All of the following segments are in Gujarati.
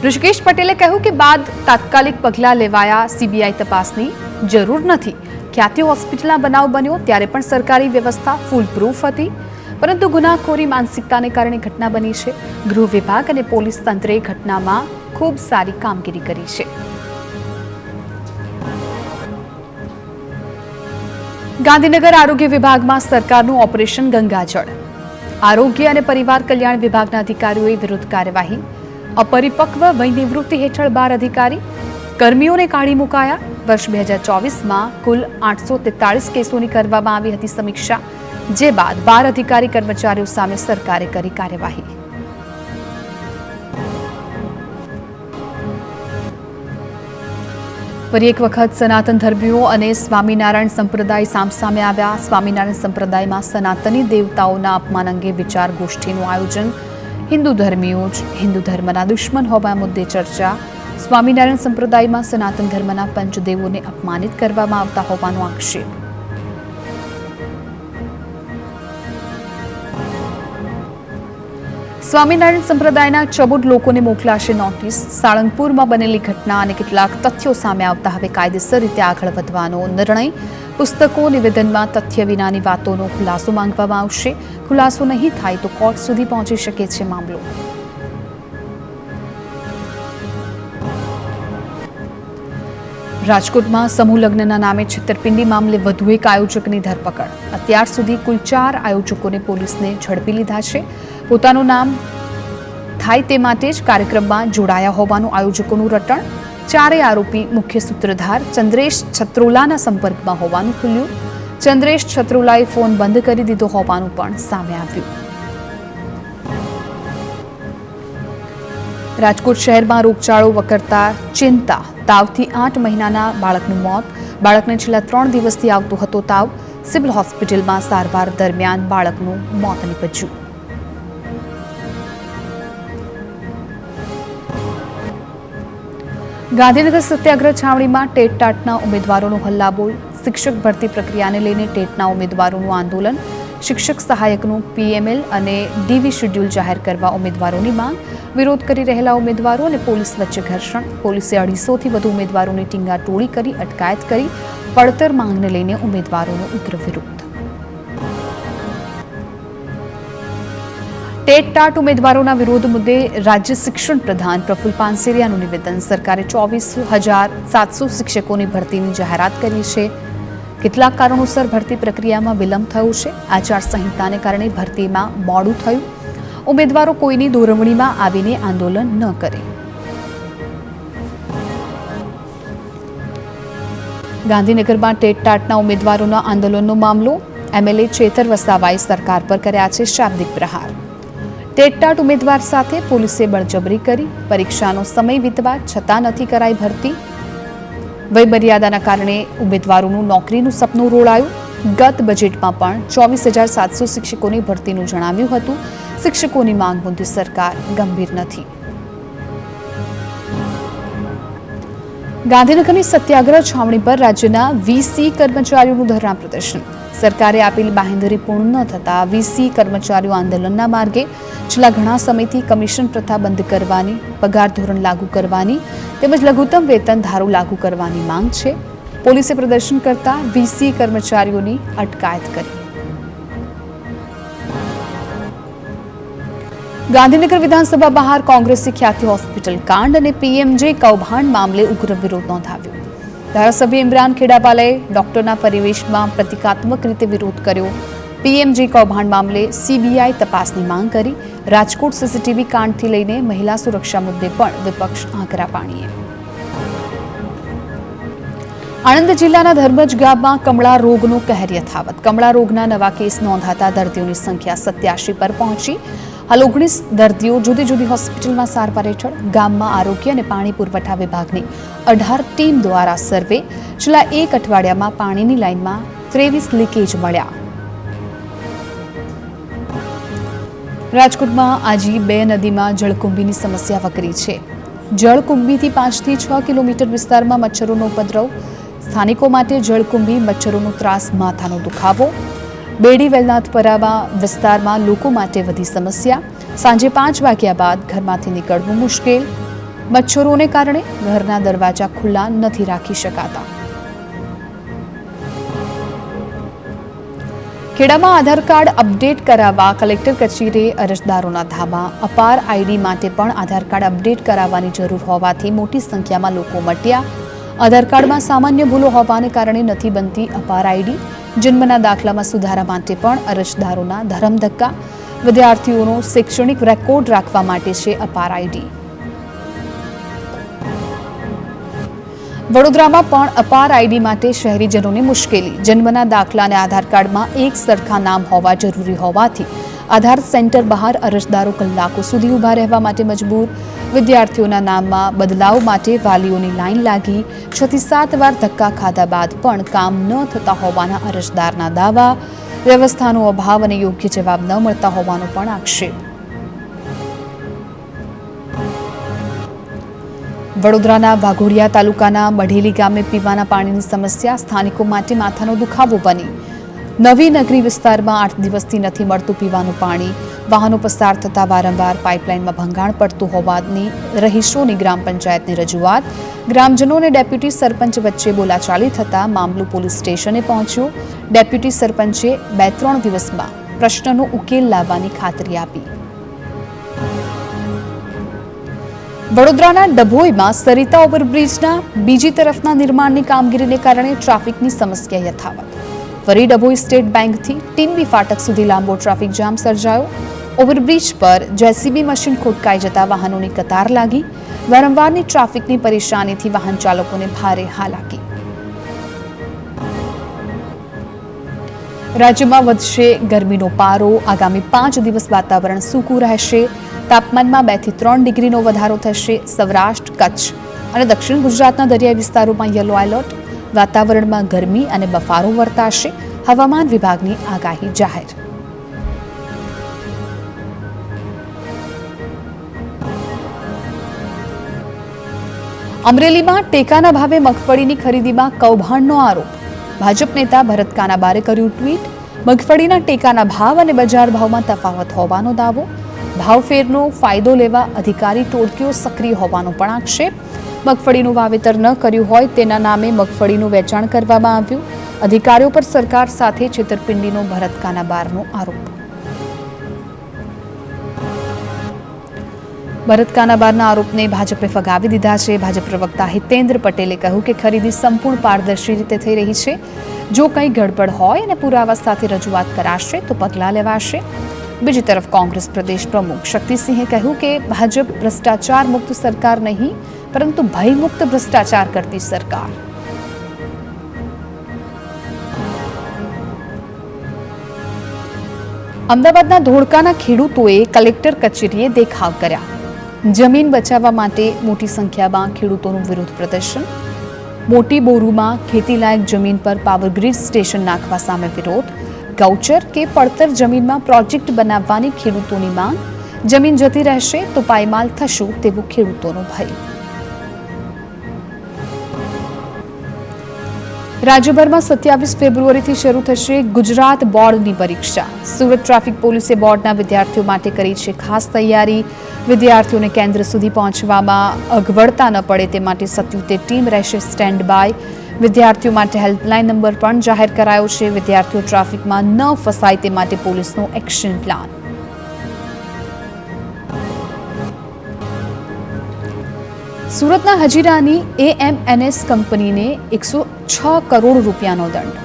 ઋષિકેશ પટેલે કહ્યું કે બાદ તાત્કાલિક પગલાં લેવાયા, સીબીઆઈ તપાસની જરૂર નથી। ખ્યાતિ હોસ્પિટલના બનાવ બન્યો ત્યારે પણ સરકારી વ્યવસ્થા ફૂલ પ્રૂફ હતી, પરંતુ ગુનાખોરી માનસિકતાને કારણે ઘટના બની છે। ગૃહ વિભાગ અને પોલીસ તંત્રે ઘટનામાં ખૂબ સારી કામગીરી કરી છે। ગાંધીનગર આરોગ્ય વિભાગમાં સરકારનું ઓપરેશન ગંગાજળ। આરોગ્ય અને પરિવાર કલ્યાણ વિભાગના અધિકારીઓએ વિરુદ્ધ કાર્યવાહી। अपरिपक्व वय निवृत्ति हेठळ 12 अधिकारी कर्मीओने काढी मुकाया। वर्ष 2024 में कुल 843 केसोनी करवामां आवी हती समीक्षा, जे बाद 12 अधिकारी कर्मचारीओ सामे सरकारे करी कार्यवाही। फरी एक वखत सनातन धर्मीओ अने स्वामीनारायण संप्रदाय सामसामे आव्या। स्वामीनारायण संप्रदायमां सनातनी देवताओना अपमान अंगे विचार गोष्ठीनुं आयोजन। हिंदू धर्मीओ हिंदू धर्मना दुश्मन होवा मुद्दे चर्चा। स्वामीनारायण संप्रदाय में सनातन धर्मना पंचदेवों ने अपमानित करवामां आवता होवानो आक्षेप। स्वामीनारायण संप्रदायना 14 लोकोने मोकलाशे नोटिस। साळंगपुर में बनेली घटना अने केटलाक तथ्यो सामे आवता हवे कायदेसर रीते आगळ वधवानो निर्णय। पुस्तकों निवेदन में तथ्य विनानी वातोनो खुलासो मांगवामां आवशे। खुलासो नहीं थाय तो कोर्ट सुधी पहोंची शके छे मामलो। राजकोट में समूह लग्नना नामे छेतरपिंडी मामले वधु एक आयोजकनी धरपकड़। अत्यार सुधी कुल 4 आयोजकोने पोलीसने झड़पी लीधा छे। पोतानुं नाम थाय ते माटे ज कार्यक्रममां जोड़ाया होवानुं आयोजकोनुं रटण। 4 आरोपी मुख्य सूत्रधार चंद्रेश छत्रोलाना संपर्कमां होवानुं खुल्युं। चंद्रेश छत्रोलाए फोन बंद करी दीधो होवानुं पण सामे आव्युं। राजकोट शहर में रोगचाळो वकरता चिंता। तावथी 8 महीनाना बाळकनुं मौत। बाळकने छेल्ला 3 दिवसथी आवतो हतो ताव। सिविल होस्पिटल में सारवार दरमियान बाळकनुं मौत निपज्युं। गांधीनगर सत्याग्रह छावणी में टेट टाटना उम्मीदवारों हल्लाबोल। शिक्षक भर्ती प्रक्रिया ने लईने टेटना उम्मीदवारों आंदोलन। शिक्षक सहायकનું पीएमएल અને ડીવી શેડ્યુલ જાહેર કરવા ઉમેદવારોની માંગ। વિરોધ કરી રહેલા ઉમેદવારો અને પોલીસ વચ્ચે ઘર્ષણ। પોલીસે 250 થી વધુ ઉમેદવારોની ટીંગાટોળી કરી અટકાયત કરી। પડતર માંગને લઈને ઉમેદવારોનો ઉગ્ર વિરોધ। टेट टाट उम्मीदवारों विरोध मुद्दे राज्य शिक्षण प्रधान प्रफुल्ल पानसेरियाનું निवेदन। सरकारे 24,700 शिक्षकों की भर्ती की जाहेरात करी है। કેટલાક કારણોસર ભરતી પ્રક્રિયામાં વિલંબ થયો છે। આચાર સંહિતાને કારણે ભરતીમાં મોડું થયું। ઉમેદવારો કોઈની દોરવણીમાં આવીને આંદોલન ન કરે। ગાંધીનગરમાં ટેટ ટાટના ઉમેદવારોના આંદોલનનો મામલો। એમએલએ ચેતર વસાવાએ સરકાર પર કર્યા છે શાબ્દિક પ્રહાર। ટેટ ટાટ ઉમેદવાર સાથે પોલીસે બળજબરી કરી। પરીક્ષાનો સમય વીતવા છતાં નથી કરાઈ ભરતી। वयमर्यादाना कारणे उम्मीदवारों नौकरीનું सपનું રોળાયું। गत बजेटमां पण 24,700 शिक्षकोनी भरतीનું जणाव्યું હતું। शिक्षकोनी मांग मुद्दे सरकार गंभीर નથી। गांधीनगरनी सत्याग्रह छावणी पर राज्यना वीसी कर्मचारीओनुं धरણા प्रदर्शन। सरकारे आपेली बांहेधरी पूर्ण न थता वीसी कर्मचारीओ आंदोलनना मार्गे। छेल्ला घणा समयथी कमिशन प्रथा बंध करवानी, पगार धोरण लागू करवानी તેમજ લઘુત્તમ વેતન ધારો લાગુ કરવાની માંગ છે। પોલીસે પ્રદર્શન કરતા વીસી કર્મચારીઓની અટકાયત કરી। ગાંધીનગર વિધાનસભા બહાર કોંગ્રેસે ખ્યાતિ હોસ્પિટલ કાંડ અને પીએમજે કૌભાંડ મામલે ઉગ્ર વિરોધ નોંધાવ્યો। ધારાસભ્ય ઇમરાન ખેડાપાલાએ ડોક્ટરના પરિવેશમાં પ્રતિકાત્મક રીતે વિરોધ કર્યો। પીએમજે કૌભાંડ મામલે સીબીઆઈ તપાસની માંગ કરી। રાજકોટ સીસીટીવી કાંડથી લઈને મહિલા સુરક્ષા મુદ્દે પણ વિપક્ષ આકરા પાણીએ। આણંદ જિલ્લાના ધર્મજ ગામમાં કમળા રોગનો કહેર યથાવત। કમળા રોગના નવા કેસ નોંધાતા દર્દીઓની સંખ્યા 87 પર પહોંચી। હાલ 19 દર્દીઓ જુદી જુદી હોસ્પિટલમાં સારવાર હેઠળ। ગામમાં આરોગ્ય અને પાણી પુરવઠા વિભાગની 18 ટીમ દ્વારા સર્વે। છેલ્લા 1 અઠવાડિયામાં પાણીની લાઇનમાં 23 લીકેજ મળ્યા। રાજકોટમાં આજી 2 નદીમાં જળકુંભીની સમસ્યા વકરી છે। જળકુંભીથી 5 થી 6 કિલોમીટર વિસ્તારમાં મચ્છરોનો ઉપદ્રવ। સ્થાનિકો માટે જળકુંભી મચ્છરોનો ત્રાસ, માથાનો દુખાવો। બેડી વેલનાથપરા વિસ્તારમાં લોકો માટે વધી સમસ્યા। સાંજે 5 વાગ્યા બાદ ઘરમાંથી નીકળવું મુશ્કેલ। મચ્છરોને કારણે ઘરના દરવાજા ખુલ્લા નથી રાખી શકાતા. ખેડામાં આધાર કાર્ડ અપડેટ કરાવવા કલેક્ટર કચેરીએ અરજદારોના ધામા. અપાર આઈડી માટે પણ આધાર કાર્ડ અપડેટ કરાવવાની જરૂર હોવાથી મોટી સંખ્યામાં લોકો મટ્યા. આધાર કાર્ડમાં સામાન્ય ભૂલો હોવાને કારણે નથી બનતી અપાર આઈડી. જન્મના દાખલામાં સુધારા માટે પણ અરજદારોના ધરમધક્કા. વિદ્યાર્થીઓનો શૈક્ષણિક રેકોર્ડ રાખવા માટે છે અપાર આઈડી. વડોદરામાં પણ અપાર આઈડી માટે શહેરીજનોને મુશ્કેલી. જન્મના દાખલા અને આધાર કાર્ડમાં એક સરખા નામ હોવા જરૂરી હોવાથી આધાર સેન્ટર બહાર અરજદારો કલાકો સુધી ઊભા રહેવા માટે મજબૂર. વિદ્યાર્થીઓના નામમાં બદલાવ માટે વાલીઓની લાઈન લાગી. 6 થી 7 વાર ધક્કા ખાધા બાદ પણ કામ ન થતા હોવાના અરજદારના દાવા. વ્યવસ્થાનો અભાવ અને યોગ્ય જવાબ ન મળતા હોવાનો પણ આક્ષેપ. વડોદરાના વાઘોડિયા તાલુકાના મઢેલી ગામે પીવાના પાણીની સમસ્યા સ્થાનિકો માટે માથાનો દુખાવો બની. નવી નગરી વિસ્તારમાં 8 દિવસથી નથી મળતું પીવાનું પાણી. વાહનો પસાર થતા વારંવાર પાઇપલાઇનમાં ભંગાણ પડતું હોવાની રહીશોની ગ્રામ પંચાયતની રજૂઆત. ગ્રામજનોને ડેપ્યુટી સરપંચ વચ્ચે બોલાચાલી થતા મામલો પોલીસ સ્ટેશને પહોંચ્યો. ડેપ્યુટી સરપંચે 2-3 દિવસમાં પ્રશ્નનો ઉકેલ લાવવાની ખાતરી આપી. વડોદરાના ડભોઈમાં સરિતા ઓવરબ્રિજના બીજી તરફના નિર્માણની કામગીરીને કારણે ટ્રાફિકની સમસ્યા યથાવત. ફરી ડભોઈ સ્ટેટ બેંકથી ટીમ્બી ફાટક સુધી લાંબો ટ્રાફિક જામ સર્જાયો. ઓવરબ્રિજ પર જેસીબી મશીન ખોટકાઈ જતા વાહનોની કતાર લાગી. વારંવારની ટ્રાફિકની પરેશાનીથી વાહન ચાલકોને ભારે હાલાકી. રાજ્યમાં વધશે ગરમીનો પારો. આગામી 5 દિવસ વાતાવરણ સૂકું રહેશે. તાપમાનમાં 2 થી 3 ડિગ્રીનો વધારો થશે. સૌરાષ્ટ્ર, કચ્છ અને દક્ષિણ ગુજરાતના દરિયાઈ વિસ્તારોમાં યલો એલર્ટ. વાતાવરણમાં ગરમી અને બફારો વર્તાશે. હવામાન વિભાગની આગાહી જાહેર. અમરેલીમાં ટેકાના ભાવે મગફળીની ખરીદીમાં કૌભાંડનો આરોપ. ભાજપ નેતા ભરત કાનાબારે કર્યું ટ્વીટ. મગફળીના ટેકાના ભાવ અને બજાર ભાવમાં તફાવત હોવાનો દાવો. ભાવફેરનો ફાયદો લેવા અધિકારી ટોળકીઓ સક્રિય હોવાનો પણ આક્ષેપ. મગફળીનું વાવેતર ન કર્યું હોય તેના નામે મગફળીનું વેચાણ કરવામાં આવ્યું. અધિકારીઓ પર સરકાર સાથે છેતરપિંડીનો ભરત કાનાબારનો આરોપ. ભરત કાનાબારના આરોપને ભાજપે ફગાવી દીધા છે. ભાજપ પ્રવક્તા હિતેન્દ્ર પટેલે કહ્યું કે ખરીદી સંપૂર્ણ પારદર્શી રીતે થઈ રહી છે. જો કંઈ ગડબડ હોય અને પુરાવા સાથે રજૂઆત કરાશે તો પગલાં લેવાશે. બીજી તરફ કોંગ્રેસ પ્રદેશ પ્રમુખ શક્તિસિંહે કહ્યું કે ભાજપ ભ્રષ્ટાચાર મુક્ત સરકાર નહીં પરંતુ ભયમુક્ત ભ્રષ્ટાચાર કરતી સરકાર. અમદાવાદના ધોળકાના ખેડૂતોએ કલેક્ટર કચેરીએ દેખાવ કર્યા. જમીન બચાવવા માટે મોટી સંખ્યામાં ખેડૂતોનું વિરોધ પ્રદર્શન. મોટી બોરુમાં ખેતીલાયક જમીન પર પાવર ગ્રીડ સ્ટેશન નાખવા સામે વિરોધ. ગૌચર કે પડતર જમીનમાં પ્રોજેક્ટ બનાવવાની ખેડૂતોની માંગ. જમીન જતી રહેશે તો પાયમાલ થશું તેવો ખેડૂતોનો ભય. રાજ્યભરમાં 27 ફેબ્રુઆરીથી શરૂ થશે ગુજરાત બોર્ડની પરીક્ષા. સુરત ટ્રાફિક પોલીસે બોર્ડના વિદ્યાર્થીઓ માટે કરી છે ખાસ તૈયારી. વિદ્યાર્થીઓને કેન્દ્ર સુધી પહોંચવામાં અગવડતા ન પડે તે માટે 77 ટીમ રહેશે સ્ટેન્ડ બાય. વિદ્યાર્થીઓ માટે હેલ્પલાઇન નંબર પણ જાહેર કરાયો છે. વિદ્યાર્થીઓ ટ્રાફિકમાં ન ફસાય તે માટે પોલીસનો એક્શન પ્લાન. સુરતના હજીરાની AMNS કંપનીને 106 કરોડ રૂપિયાનો દંડ.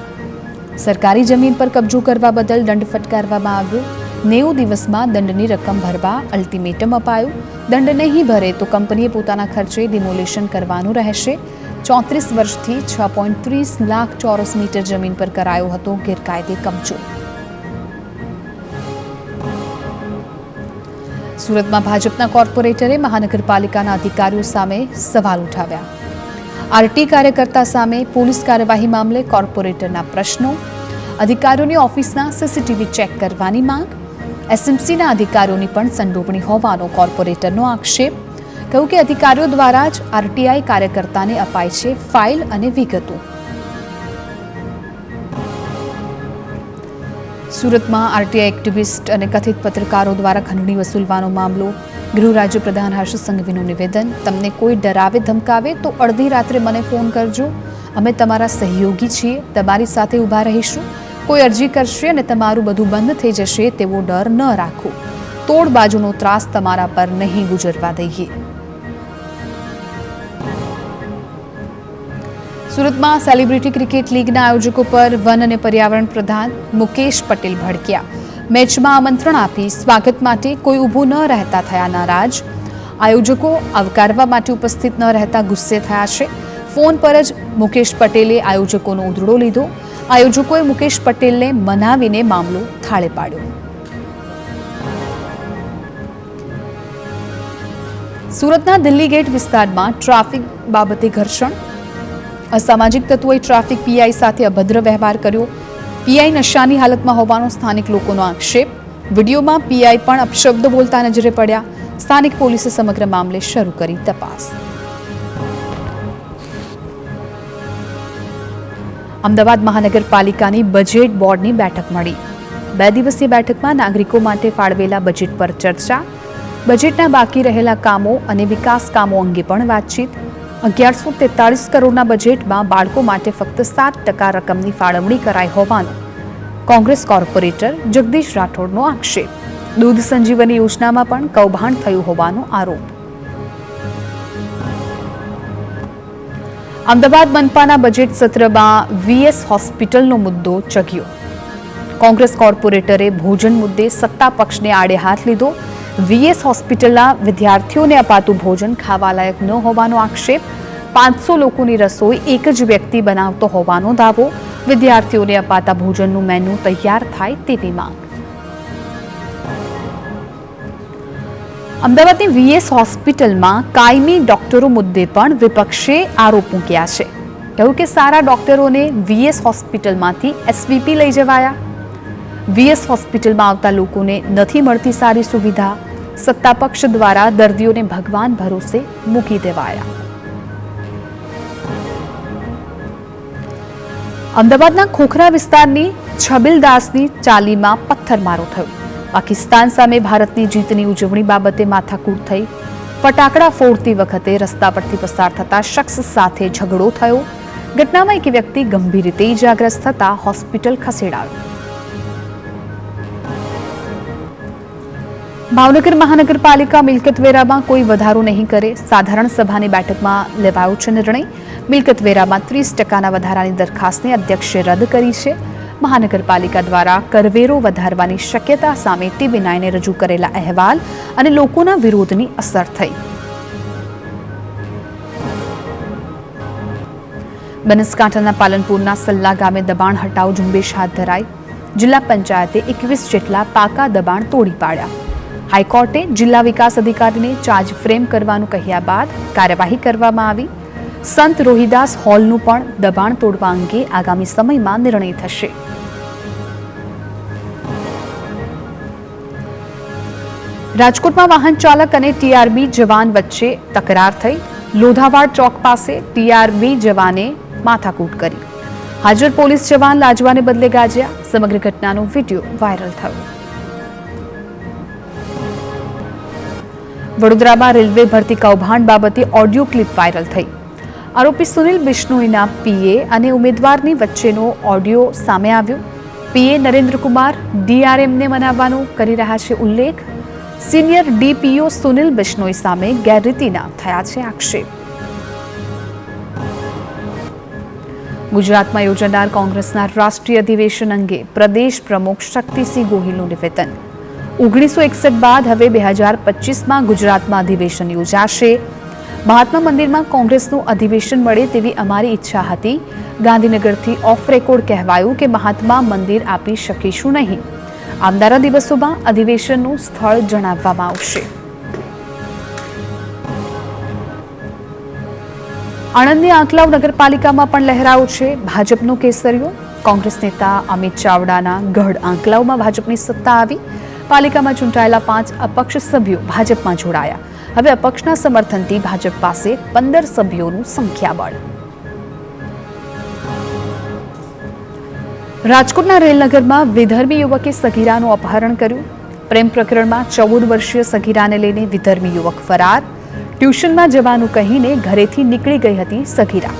સરકારી જમીન પર કબજો કરવા બદલ દંડ ફટકારવામાં આવ્યો. 90 દિવસમાં દંડની રકમ ભરવા અલ્ટિમેટમ અપાયું. દંડ નહીં ભરે તો કંપનીએ પોતાના ખર્ચે ડિમોલિશન કરવાનું રહેશે. 34 વર્ષથી 6.30 લાખ ચોરસ મીટર જમીન પર કરાયો હતો ગેરકાયદે કબજો. સુરતમાં ભાજપના કોર્પોરેટરે મહાનગરપાલિકાના અધિકારીઓ સામે સવાલ ઉઠાવ્યા. આરટી કાર્યકર્તા સામે પોલીસ કાર્યવાહી મામલે કોર્પોરેટરના પ્રશ્નો. અધિકારીઓની ઓફિસના સીસીટીવી ચેક કરવાની માંગ. એસએમસીના અધિકારીઓની પણ સંડોવણી હોવાનો કોર્પોરેટરનો આક્ષેપ. કહ્યું કે અધિકારીઓ દ્વારા જ આરટીઆઈ કાર્યકર્તાને અપાય છે ફાઇલ અને વિગતો. સુરતમાં આરટીઆઈ એક્ટિવિસ્ટ અને કથિત પત્રકારો દ્વારા ખંડણી વસૂલવાનો મામલો. ગૃહ રાજ્ય પ્રધાન હર્ષ સંઘવીનું નિવેદન, તમને કોઈ ડરાવે ધમકાવે તો અડધી રાત્રે મને ફોન કરજો, અમે તમારા સહયોગી છીએ, તમારી સાથે ઊભા રહીશું. કોઈ અરજી કરશે અને તમારું બધું બંધ થઈ જશે તેવો ડર ન રાખો. તોડબાજુનો ત્રાસ તમારા પર નહીં ગુજરવા દઈએ. સુરતમાં સેલિબ્રિટી ક્રિકેટ લીગના આયોજકો પર વન અને પર્યાવરણ પ્રધાન મુકેશ પટેલ ભડક્યા. મેચમાં આમંત્રણ આપી સ્વાગત માટે કોઈ ઊભું ન રહેતા થયા નારાજ. આયોજકો આવકારવા માટે ઉપસ્થિત ન રહેતા ગુસ્સે થયા છે. ફોન પર જ મુકેશ પટેલે આયોજકોનો ઉધડો લીધો. આયોજકોએ મુકેશ પટેલને મનાવીને મામલો થાળે પાડ્યો. સુરતના દિલ્હી ગેટ વિસ્તારમાં ટ્રાફિક બાબતે ઘર્ષણ. અસામાજિક તત્વોએ ટ્રાફિક પીઆઈ સાથે અભદ્ર વ્યવહાર કર્યો. પીઆઈ નશાની હાલતમાં હોવાનો સ્થાનિક લોકોનો આક્ષેપ. વિડીયોમાં પીઆઈ પણ અપશબ્દ બોલતા નજરે પડ્યા. સ્થાનિક પોલીસે સમગ્ર મામલે શરૂ કરી તપાસ. અમદાવાદ મહાનગરપાલિકાની બજેટ બોર્ડની બેઠક મળી. 2 દિવસીય બેઠકમાં નાગરિકો માટે ફાળવેલા બજેટ પર ચર્ચા, બજેટના બાકી રહેલા કામો અને વિકાસ કામો અંગે પણ વાતચીત. 1143 કરોડના બજેટમાં બાળકો માટે ફક્ત 7% રકમની ફાળવણી કરાઈ હોવાનો કોંગ્રેસ કોર્પોરેટર જગદીશ રાઠોડનો આક્ષેપ. દૂધ સંજીવની યોજનામાં પણ કૌભાંડ થયું હોવાનો આરોપ. અમદાવાદ મનપાના બજેટ સત્રમાં વીએસ હોસ્પિટલનો મુદ્દો ચગ્યો. કોંગ્રેસ કોર્પોરેટરે ભોજન મુદ્દે સત્તા પક્ષને આડે હાથ લીધો. વીએસ હોસ્પિટલના વિદ્યાર્થીઓને અપાતું ભોજન ખાવાલાયક ન હોવાનો આક્ષેપ. 500 લોકોની રસોઈ એક જ વ્યક્તિ બનાવતો હોવાનો દાવો. વિદ્યાર્થીઓને અપાતા ભોજનનું મેનુ તૈયાર થાય તેવી માંગ. અમદાવાદની વીએસ હોસ્પિટલમાં કાયમી ડોક્ટરો મુદ્દે પણ વિપક્ષે આરોપ મૂક્યા છે. કહ્યું કે સારા ડોક્ટરોને વીએસ હોસ્પિટલમાંથી એસવીપી લઈ જવાયા. વીએસ હોસ્પિટલમાં આવતા લોકોને નથી મળતી સારી સુવિધા. સત્તાપક્ષ દ્વારા દર્દીઓને ભગવાન ભરોસે મૂકી દેવાયા. અમદાવાદના ખોખરા વિસ્તારની છબીલદાસની ચાલીમાં પથ્થરમારો થયો. પાકિસ્તાન સામે ભારતની જીતની ઉજવણી બાબતે માથાકૂટ થઈ. ફટાકડા ફોડતી વખતે રસ્તા પરથી પસાર થતા શખ્સ સાથે ઝઘડો થયો. ઘટનામાં એક વ્યક્તિ ગંભીર રીતે ઇજાગ્રસ્ત થતા હોસ્પિટલ ખસેડાયો. ભાવનગર મહાનગરપાલિકા મિલકતવેરામાં કોઈ વધારો નહીં કરે. સાધારણ સભાની બેઠકમાં લેવાયો છે નિર્ણય. મિલકતવેરામાં 30%ના વધારાની દરખાસ્તને અધ્યક્ષે રદ કરી છે. મહાનગરપાલિકા દ્વારા કરવેરો વધારવાની શક્યતા સામે TV9 રજૂ કરેલા અહેવાલ અને લોકોના વિરોધની અસર થઈ. બનાસકાંઠાના પાલનપુરના સલ્લા ગામે દબાણ હટાવ ઝુંબેશ હાથ ધરાઈ. જિલ્લા પંચાયતે 21 જેટલા પાકા દબાણ તોડી પાડ્યા. હાઈકોર્ટે જિલ્લા વિકાસ અધિકારીને ચાર્જ ફ્રેમ કરવાનું કહ્યા બાદ કાર્યવાહી કરવામાં આવી. સંત રોહિદાસ હોલનું પણ દબાણ તોડવા અંગે આગામી સમયમાં નિર્ણય થશે. રાજકોટમાં વાહન ચાલક અને ટીઆરબી જવાન વચ્ચે તકરાર થઈ. લોધાવાડ ચોક પાસે ટીઆરબી જવાને માથાકૂટ કરી. હાજર પોલીસ જવાન લાજવાને બદલે ગાજ્યા. સમગ્ર ઘટનાનો વિડીયો વાયરલ થયો. વડોદરામાં રેલવે ભરતી કૌભાંડ બાબતે ઓડિયો ક્લિપ વાયરલ થઈ. આરોપી સુનિલ બિશ્નોઈના પીએ અને ઉમેદવારની વચ્ચેનો ઓડિયો સામે આવ્યો. પીએ નરેન્દ્રકુમાર ડીઆરએમને મનાવવાનો કરી રહ્યા છે ઉલ્લેખ. સિનિયર ડીપીઓ સુનિલ બિશ્નોઈ સામે ગેરરીતિના થયા છે આક્ષેપ. ગુજરાતમાં યોજાનાર કોંગ્રેસના રાષ્ટ્રીય અધિવેશન અંગે પ્રદેશ પ્રમુખ શક્તિસિંહ ગોહિલનું નિવેદન. 1961 બાદ હવે 2025માં ગુજરાતમાં અધિવેશન યોજાશે. મહાત્મા મંદિરમાં કોંગ્રેસનું અધિવેશન મળે તેવી અમારી ઈચ્છા હતી. ગાંધીનગરથી ઓફ રેકોર્ડ કહેવાયું કે મહાત્મા મંદિર આપી શકીશું નહીં. આવનારા દિવસોમાં અધિવેશનનું સ્થળ જણાવવામાં આવશે. આણંદની આંકલાવ નગરપાલિકામાં પણ લહેરાયો છે ભાજપનો કેસરીયો. કોંગ્રેસ નેતા અમિત ચાવડાના ગઢ આંકલાવમાં ભાજપની સત્તા આવી. પાલિકામાં ચૂંટાયેલા 5 અપક્ષ સભ્યો ભાજપમાં જોડાયા. હવે અપક્ષના સમર્થનથી ભાજપ પાસે 15 સભ્યોનું સંખ્યાબળ. રાજકોટના રેલનગરમાં વિધર્મી યુવકે સગીરાનું અપહરણ કર્યું. પ્રેમ પ્રકરણમાં 14 વર્ષીય સગીરાને લઈને વિધર્મી યુવક ફરાર. ટ્યુશનમાં જવાનું કહીને ઘરેથી નીકળી ગઈ હતી સગીરા.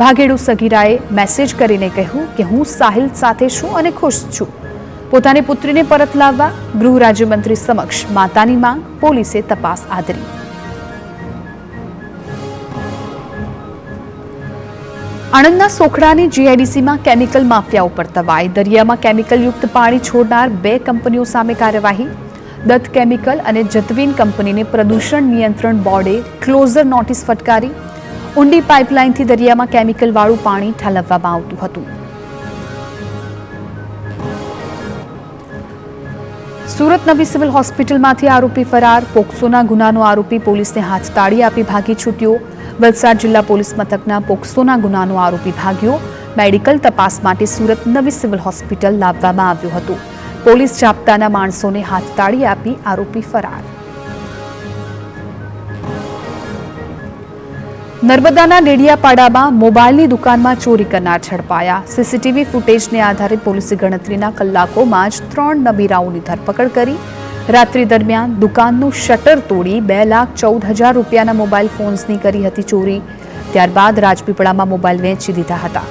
ભાગેડુ સગીરાએ મેસેજ કરીને કહ્યું કે હું સાહિલ સાથે છું અને ખુશ છું. પોતાની પુત્રીને પરત લાવવા ગૃહ રાજ્યમંત્રી સમક્ષ માતાની માંગ. પોલીસે તપાસ આદરી. આણંદના સોખડાની જીઆઈડીસીમાં કેમિકલ માફિયા ઉપર તવાઈ. દરિયામાં કેમિકલયુક્ત પાણી છોડનાર 2 કંપનીઓ સામે કાર્યવાહી. દત્ત કેમિકલ અને જતવિન કંપનીને પ્રદૂષણ નિયંત્રણ બોર્ડે ક્લોઝર નોટિસ ફટકારી. ઊંડી પાઇપલાઇનથી દરિયામાં કેમિકલવાળું પાણી ઠાલવવામાં આવતું હતું. સુરત નવી સિવિલ હોસ્પિટલમાંથી આરોપી ફરાર. પોક્સોના ગુનાનો આરોપી પોલીસને હાથતાળી આપી ભાગી છૂટ્યો. વલસાડ જિલ્લા પોલીસ મથકના પોક્સોના ગુનાનો આરોપી ભાગ્યો. મેડિકલ તપાસ માટે સુરત નવી સિવિલ હોસ્પિટલ લાવવામાં આવ્યો હતો. પોલીસ જાપ્તાના માણસોને હાથતાળી આપી આરોપી ફરાર. નર્મદાના ડેડિયાપાડામાં મોબાઈલની દુકાનમાં ચોરી કરનાર ઝડપાયા. સીસીટીવી ફૂટેજને આધારે પોલીસે ગણતરીના કલાકોમાં જ 3 નબીરાઓની ધરપકડ કરી. રાત્રિ દરમિયાન દુકાનનું શટર તોડી 2,14,000 રૂપિયાના મોબાઈલ ફોન્સની કરી હતી ચોરી. ત્યારબાદ રાજપીપળામાં મોબાઈલ વેચી દીધા હતા.